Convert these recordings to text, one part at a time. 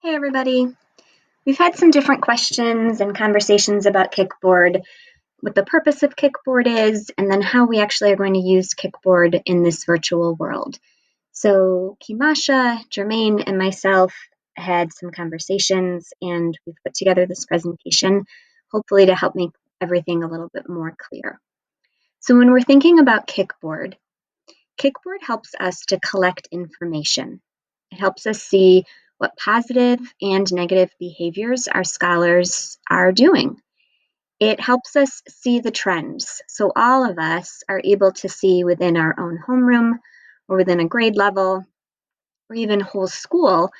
Hey everybody. We've had some different questions and conversations about Kickboard, what the purpose of Kickboard is, and then how we actually are going to use Kickboard in this virtual world. So Kimasha, Jermaine, and myself had some conversations and we've put together this presentation, hopefully to help make everything a little bit more clear. So when we're thinking about Kickboard helps us to collect information. It helps us see what positive and negative behaviors our scholars are doing. It helps us see the trends. So all of us are able to see within our own homeroom or within a grade level or even whole school,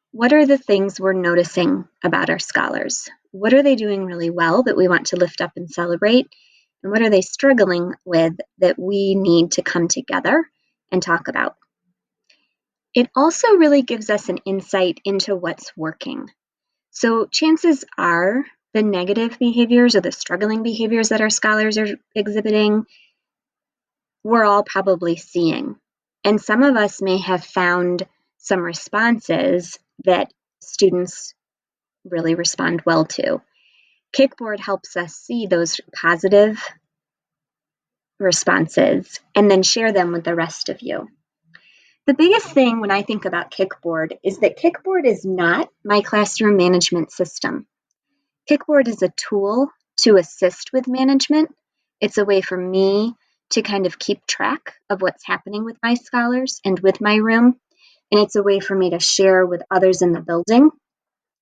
what are the things we're noticing about our scholars? What are they doing really well that we want to lift up and celebrate? And what are they struggling with that we need to come together and talk about? It also really gives us an insight into what's working. So chances are the negative behaviors or the struggling behaviors that our scholars are exhibiting, we're all probably seeing. And some of us may have found some responses that students really respond well to. Kickboard helps us see those positive responses and then share them with the rest of you. The biggest thing when I think about Kickboard is that Kickboard is not my classroom management system. Kickboard is a tool to assist with management. It's a way for me to kind of keep track of what's happening with my scholars and with my room. And it's a way for me to share with others in the building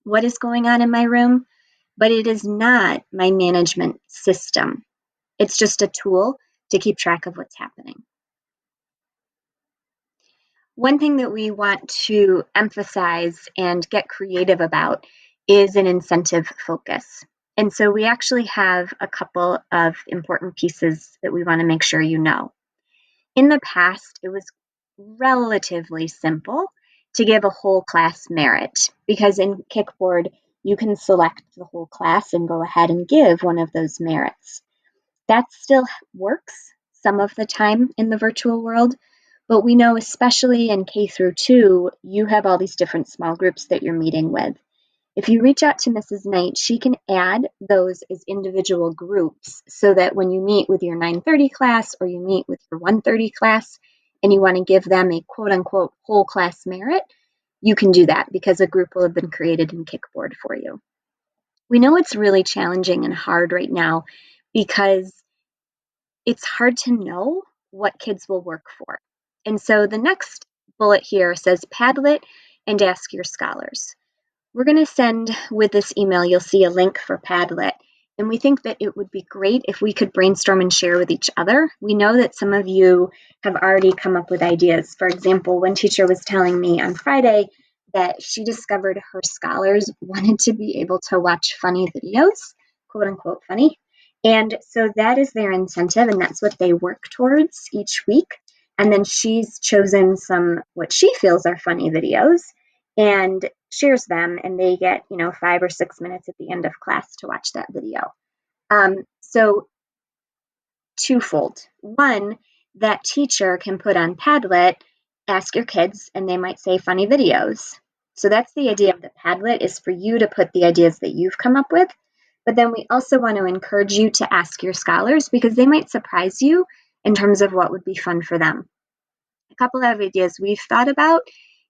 what is going on in my room. But it is not my management system. It's just a tool to keep track of what's happening. One thing that we want to emphasize and get creative about is an incentive focus. And so we actually have a couple of important pieces that we want to make sure you know. In the past, it was relatively simple to give a whole class merit because in Kickboard, you can select the whole class and go ahead and give one of those merits. That still works some of the time in the virtual world, but we know especially in K through 2, you have all these different small groups that you're meeting with. If you reach out to Mrs. Knight, she can add those as individual groups so that when you meet with your 9:30 class or you meet with your 1:30 class and you want to give them a quote unquote whole class merit, you can do that because a group will have been created in Kickboard for you. We know it's really challenging and hard right now because it's hard to know what kids will work for. And so the next bullet here says Padlet and ask your scholars. We're going to send with this email, you'll see a link for Padlet. And we think that it would be great if we could brainstorm and share with each other. We know that some of you have already come up with ideas. For example, one teacher was telling me on Friday that she discovered her scholars wanted to be able to watch funny videos, quote unquote funny. And so that is their incentive, and that's what they work towards each week. And then she's chosen some what she feels are funny videos and shares them, and they get 5 or 6 minutes at the end of class to watch that video. So twofold. One, that teacher can put on Padlet, ask your kids, and they might say funny videos. So that's the idea of the Padlet, is for you to put the ideas that you've come up with. But then we also want to encourage you to ask your scholars because they might surprise you in terms of what would be fun for them. A couple of ideas we've thought about.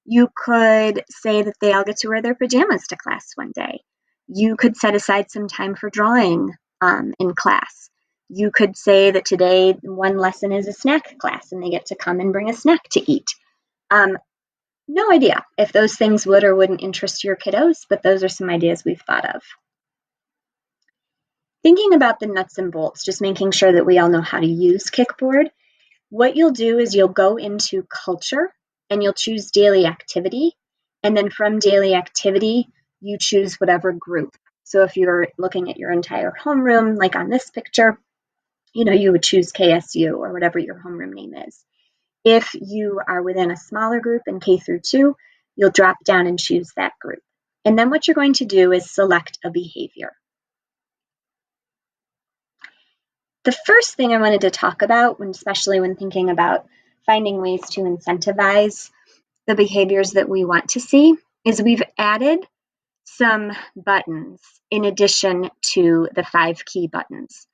You could say that they all get to wear their pajamas to class one day. You could set aside some time for drawing in class. You could say that today one lesson is a snack class and they get to come and bring a snack to eat. No idea if those things would or wouldn't interest your kiddos, but those are some ideas we've thought of. Thinking about the nuts and bolts, just making sure that we all know how to use Kickboard. What you'll do is you'll go into culture and you'll choose daily activity. And then from daily activity, you choose whatever group. So if you're looking at your entire homeroom, like on this picture, you would choose KSU or whatever your homeroom name is. If you are within a smaller group in K through 2, you'll drop down and choose that group. And then what you're going to do is select a behavior. The first thing I wanted to talk about, especially when thinking about finding ways to incentivize the behaviors that we want to see, is we've added some buttons in addition to the 5 key buttons.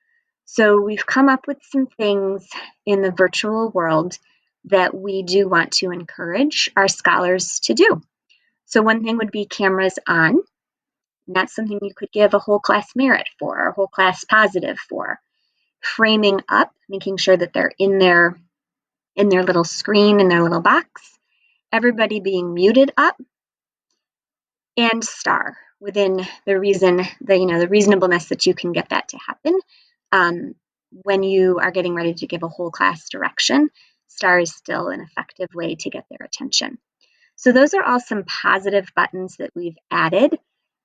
So we've come up with some things in the virtual world that we do want to encourage our scholars to do. So one thing would be cameras on. And that's something you could give a whole class merit for, a whole class positive for. Framing up, making sure that they're in their little screen, in their little box. Everybody being muted up, and star within the reasonableness that you can get that to happen. When you are getting ready to give a whole class direction, star is still an effective way to get their attention. So those are all some positive buttons that we've added,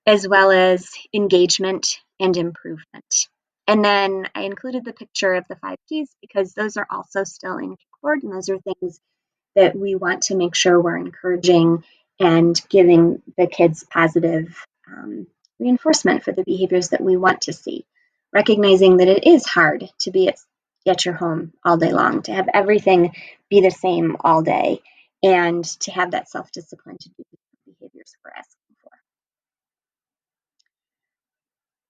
as well as engagement and improvement. And then I included the picture of the 5 keys because those are also still in Kickboard, and those are things that we want to make sure we're encouraging and giving the kids positive reinforcement for the behaviors that we want to see. Recognizing that it is hard to be at your home all day long, to have everything be the same all day, and to have that self-discipline to do the behaviors we're asking for.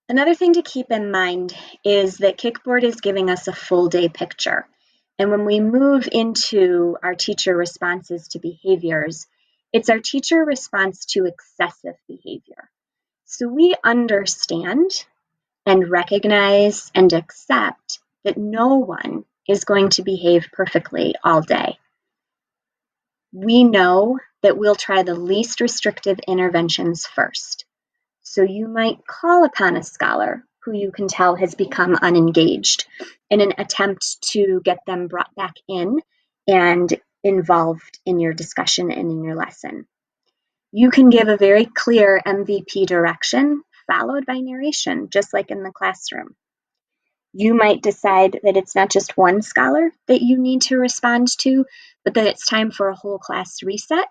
Another thing to keep in mind is that Kickboard is giving us a full day picture. And when we move into our teacher responses to behaviors, it's our teacher response to excessive behavior. So we understand and recognize and accept that no one is going to behave perfectly all day. We know that we'll try the least restrictive interventions first. So you might call upon a scholar who you can tell has become unengaged in an attempt to get them brought back in and involved in your discussion and in your lesson. You can give a very clear MVP direction followed by narration, just like in the classroom. You might decide that it's not just one scholar that you need to respond to, but that it's time for a whole class reset.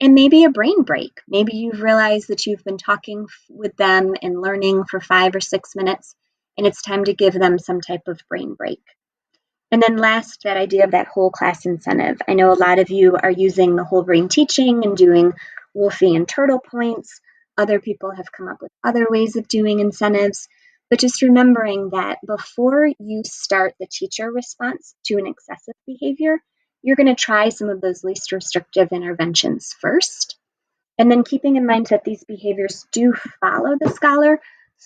And maybe a brain break. Maybe you've realized that you've been talking with them and learning for 5 or 6 minutes, and it's time to give them some type of brain break. And then last, that idea of that whole class incentive. I know a lot of you are using the whole brain teaching and doing Wolfie and Turtle points. Other people have come up with other ways of doing incentives. But just remembering that before you start the teacher response to an excessive behavior, you're going to try some of those least restrictive interventions first. And then keeping in mind that these behaviors do follow the scholar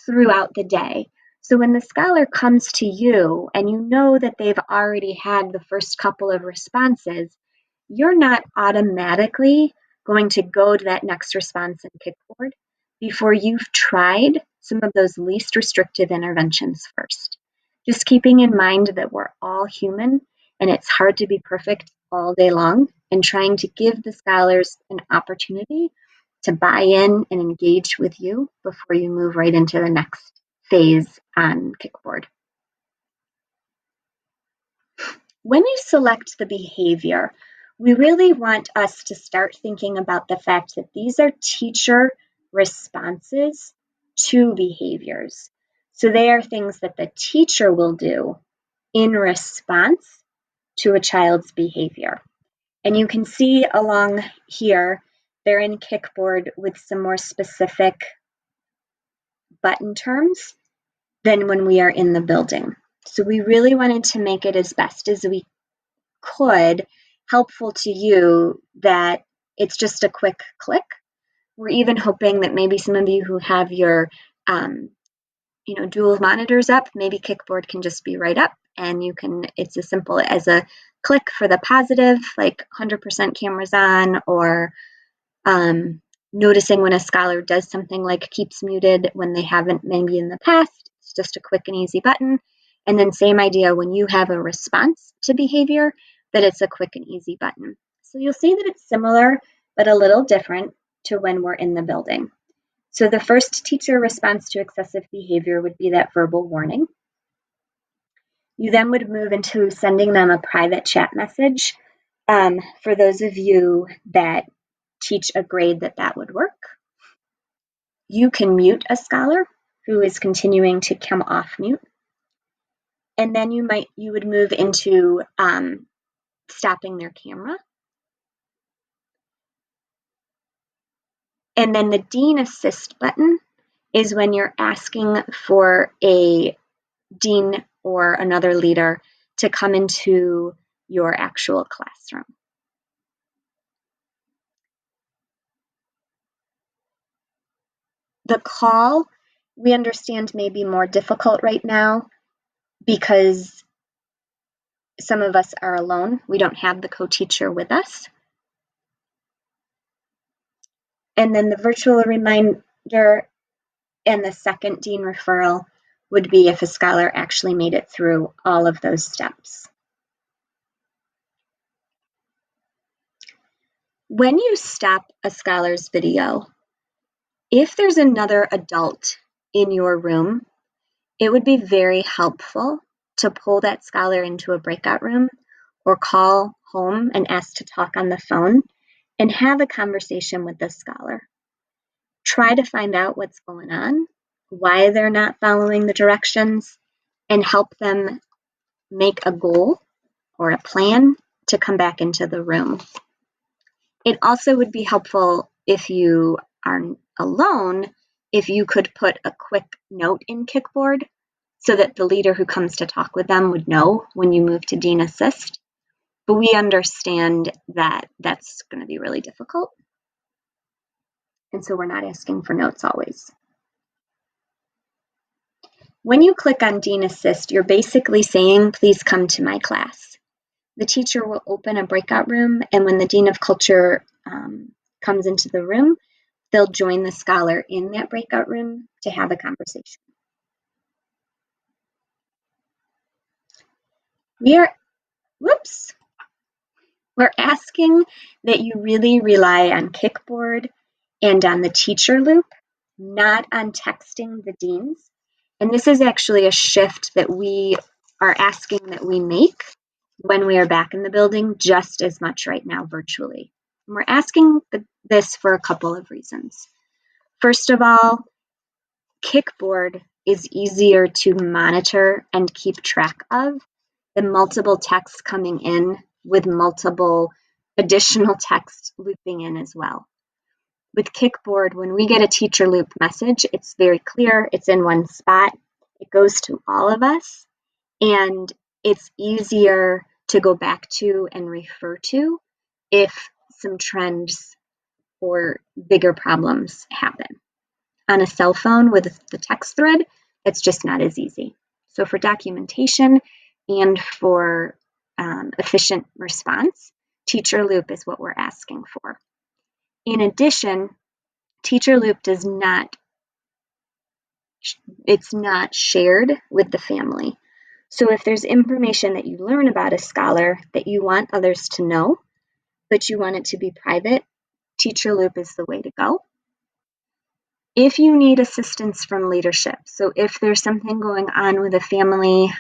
throughout the day. So when the scholar comes to you and you know that they've already had the first couple of responses, you're not automatically going to go to that next response in Kickboard before you've tried some of those least restrictive interventions first. Just keeping in mind that we're all human and it's hard to be perfect all day long, and trying to give the scholars an opportunity to buy in and engage with you before you move right into the next phase on Kickboard. When you select the behavior, we really want us to start thinking about the fact that these are teacher responses to behaviors. So they are things that the teacher will do in response to a child's behavior. And you can see along here, they're in Kickboard with some more specific button terms than when we are in the building. So we really wanted to make it as best as we could, helpful to you, that it's just a quick click. We're even hoping that maybe some of you who have your dual monitors up, maybe Kickboard can just be right up and it's as simple as a click for the positive, like 100% cameras on, or noticing when a scholar does something like keeps muted when they haven't maybe in the past. It's just a quick and easy button. And then same idea when you have a response to behavior, that it's a quick and easy button. So you'll see that it's similar, but a little different to when we're in the building. So the first teacher response to excessive behavior would be that verbal warning. You then would move into sending them a private chat message. For those of you that teach a grade that would work. You can mute a scholar who is continuing to come off mute. And then you would move into stopping their camera. And then the Dean Assist button is when you're asking for a dean or another leader to come into your actual classroom. The call, we understand, may be more difficult right now because some of us are alone. We don't have the co-teacher with us. And then the virtual reminder and the second dean referral would be if a scholar actually made it through all of those steps. When you stop a scholar's video, if there's another adult in your room, it would be very helpful to pull that scholar into a breakout room or call home and ask to talk on the phone and have a conversation with the scholar. Try to find out what's going on, why they're not following the directions, and help them make a goal or a plan to come back into the room. It also would be helpful if you are alone, if you could put a quick note in Kickboard so that the leader who comes to talk with them would know when you move to Dean Assist. But we understand that that's going to be really difficult. And so we're not asking for notes always. When you click on Dean Assist, you're basically saying, please come to my class. The teacher will open a breakout room, and when the Dean of Culture comes into the room, they'll join the scholar in that breakout room to have a conversation. We're asking that you really rely on Kickboard and on the teacher loop, not on texting the deans. And this is actually a shift that we are asking that we make when we are back in the building just as much right now virtually. And we're asking this for a couple of reasons. First of all, Kickboard is easier to monitor and keep track of than multiple texts coming in with multiple additional texts looping in as well. With Kickboard, when we get a teacher loop message, it's very clear, it's in one spot, it goes to all of us, and it's easier to go back to and refer to if some trends or bigger problems happen. On a cell phone with the text thread, it's just not as easy. So for documentation and for efficient response, teacher loop is what we're asking for. In addition, teacher loop it's not shared with the family. So if there's information that you learn about a scholar that you want others to know, but you want it to be private, teacher loop is the way to go. If you need assistance from leadership, so if there's something going on with a family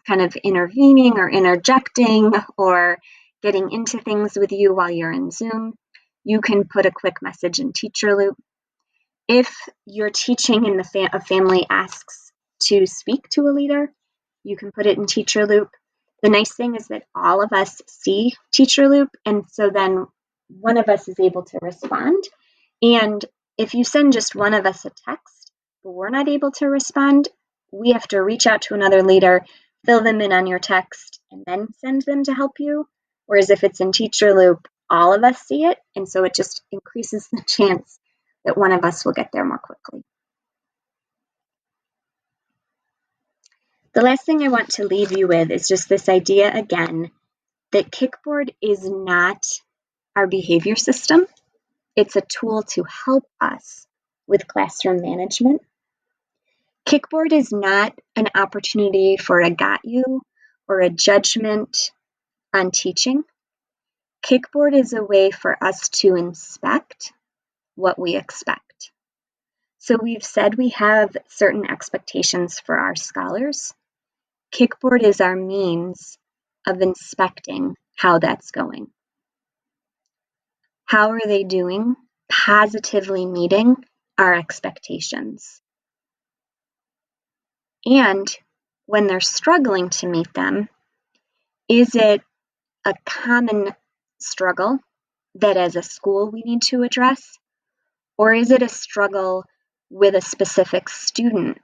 kind of intervening or interjecting or getting into things with you while you're in Zoom, you can put a quick message in teacher loop. If you're teaching and a family asks to speak to a leader, you can put it in teacher loop. The nice thing is that all of us see teacher loop, and so then one of us is able to respond. And if you send just one of us a text, but we're not able to respond, we have to reach out to another leader, fill them in on your text, and then send them to help you. Whereas if it's in teacher loop, all of us see it, and so it just increases the chance that one of us will get there more quickly. The last thing I want to leave you with is just this idea again that Kickboard is not our behavior system. It's a tool to help us with classroom management. Kickboard is not an opportunity for a got you or a judgment on teaching. Kickboard is a way for us to inspect what we expect. So we've said we have certain expectations for our scholars. Kickboard is our means of inspecting how that's going. How are they doing? Positively meeting our expectations. And when they're struggling to meet them, is it a common struggle that as a school we need to address? Or is it a struggle with a specific student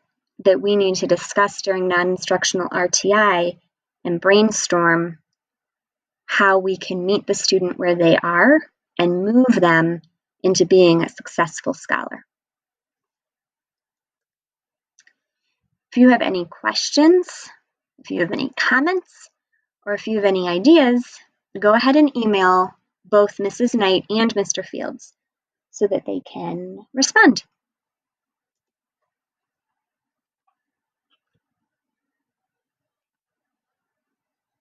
that we need to discuss during non-instructional RTI and brainstorm how we can meet the student where they are and move them into being a successful scholar? If you have any questions, if you have any comments, or if you have any ideas, go ahead and email both Mrs. Knight and Mr. Fields so that they can respond.